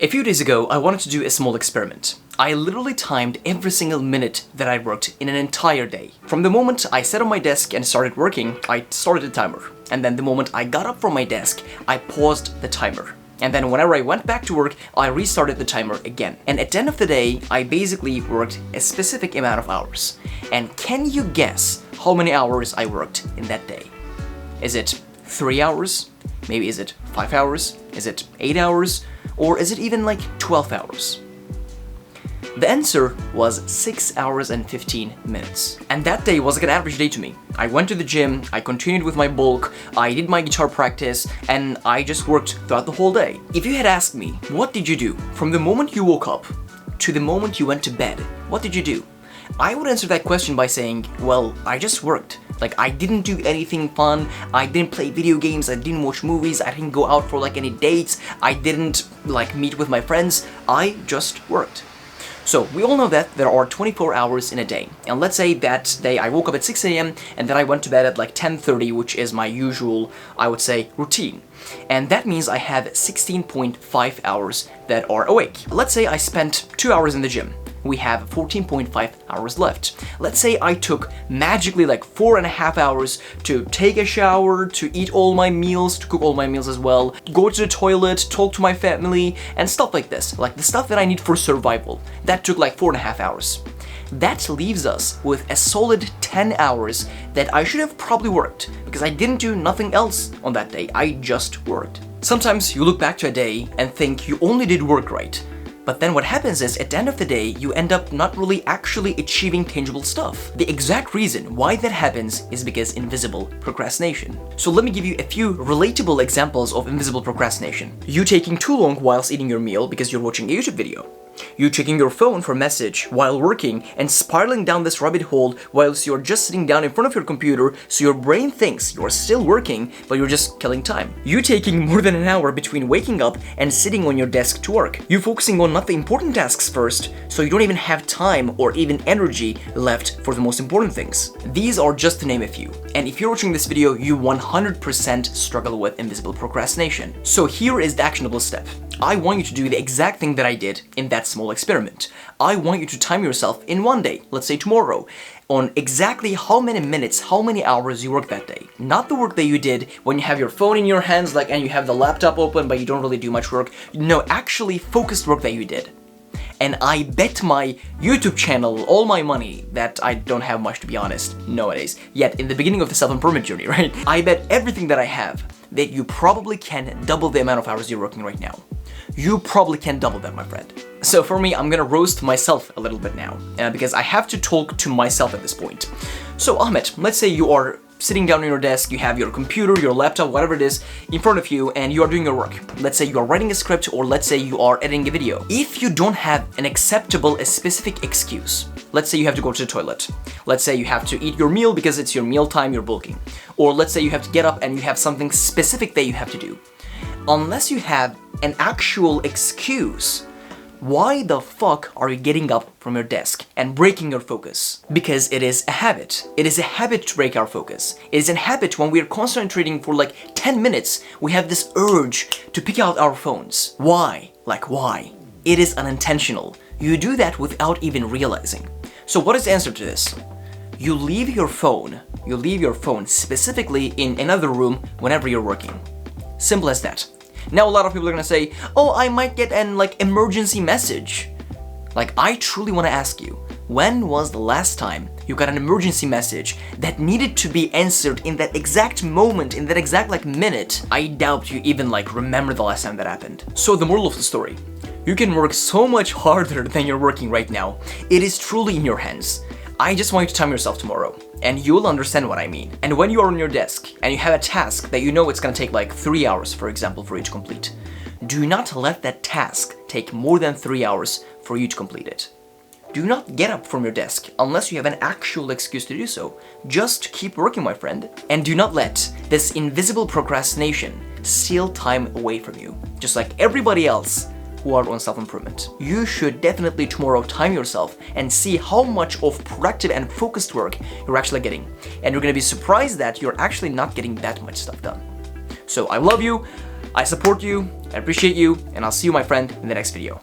A few days ago, I wanted to do a small experiment. I literally timed every single minute that I worked in an entire day. From the moment I sat on my desk and started working, I started the timer. And then the moment I got up from my desk, I paused the timer. And then whenever I went back to work, I restarted the timer again. And at the end of the day, I basically worked a specific amount of hours. And can you guess how many hours I worked in that day? Is it 3 hours? Maybe is it 5 hours? Is it 8 hours? Or is it even like 12 hours? The answer was 6 hours and 15 minutes. And that day was like an average day to me. I went to the gym, I continued with my bulk, I did my guitar practice, and I just worked throughout the whole day. If you had asked me, what did you do from the moment you woke up to the moment you went to bed? What did you do? I would answer that question by saying, well, I just worked. Like, I didn't do anything fun, I didn't play video games, I didn't watch movies, I didn't go out for like any dates, I didn't like meet with my friends, I just worked. So we all know that there are 24 hours in a day. And let's say that day I woke up at 6 a.m. and then I went to bed at like 10:30, which is my usual, I would say, routine. And that means I have 16.5 hours that are awake. Let's say I spent 2 hours in the gym. We have 14.5 hours left. Let's say I took magically like 4.5 hours to take a shower, to eat all my meals, to cook all my meals as well, go to the toilet, talk to my family, and stuff like this. Like the stuff that I need for survival. That took like 4.5 hours. That leaves us with a solid 10 hours that I should have probably worked, because I didn't do nothing else on that day, I just worked. Sometimes you look back to a day and think you only did work right. But then what happens is, at the end of the day, you end up not really actually achieving tangible stuff. The exact reason why that happens is because invisible procrastination. So let me give you a few relatable examples of invisible procrastination. You taking too long whilst eating your meal because you're watching a YouTube video. You checking your phone for a message while working and spiraling down this rabbit hole whilst you're just sitting down in front of your computer so your brain thinks you're still working but you're just killing time. You taking more than an hour between waking up and sitting on your desk to work. You focusing on not the important tasks first so you don't even have time or even energy left for the most important things. These are just to name a few. And if you're watching this video, you 100% struggle with invisible procrastination. So here is the actionable step. I want you to do the exact thing that I did in that small experiment. I want you to time yourself in one day, let's say tomorrow, on exactly how many minutes, how many hours you worked that day. Not the work that you did when you have your phone in your hands and you have the laptop open but you don't really do much work. No, actually focused work that you did. And I bet my YouTube channel all my money that I don't have much, to be honest, nowadays. Yet in the beginning of the self-improvement journey, right? I bet everything that I have that you probably can double the amount of hours you're working right now. You probably can double that, my friend. So for me, I'm gonna roast myself a little bit now, because I have to talk to myself at this point. So Ahmed, let's say you are sitting down on your desk, you have your computer, your laptop, whatever it is, in front of you, and you are doing your work. Let's say you are writing a script, or let's say you are editing a video. If you don't have an acceptable, a specific excuse, let's say you have to go to the toilet. Let's say you have to eat your meal because it's your meal time, you're bulking. Or let's say you have to get up and you have something specific that you have to do. Unless you have an actual excuse, why the fuck are you getting up from your desk and breaking your focus? Because it is a habit. It is a habit to break our focus. It is a habit when we are concentrating for like 10 minutes, we have this urge to pick out our phones. Why? Like why? It is unintentional. You do that without even realizing. So what is the answer to this? You leave your phone specifically in another room whenever you're working. Simple as that. Now a lot of people are gonna say, oh, I might get an emergency message. Like, I truly wanna ask you, when was the last time you got an emergency message that needed to be answered in that exact moment, in that exact minute? I doubt you even remember the last time that happened. So the moral of the story, you can work so much harder than you're working right now. It is truly in your hands. I just want you to time yourself tomorrow, and you'll understand what I mean. And when you are on your desk, and you have a task that you know it's gonna take 3 hours, for example, for you to complete, do not let that task take more than 3 hours for you to complete it. Do not get up from your desk unless you have an actual excuse to do so. Just keep working, my friend. And do not let this invisible procrastination steal time away from you, just like everybody else who are on self-improvement. You should definitely tomorrow time yourself and see how much of productive and focused work you're actually getting. And you're gonna be surprised that you're actually not getting that much stuff done. So I love you. I support you, I appreciate you, and I'll see you, my friend, in the next video.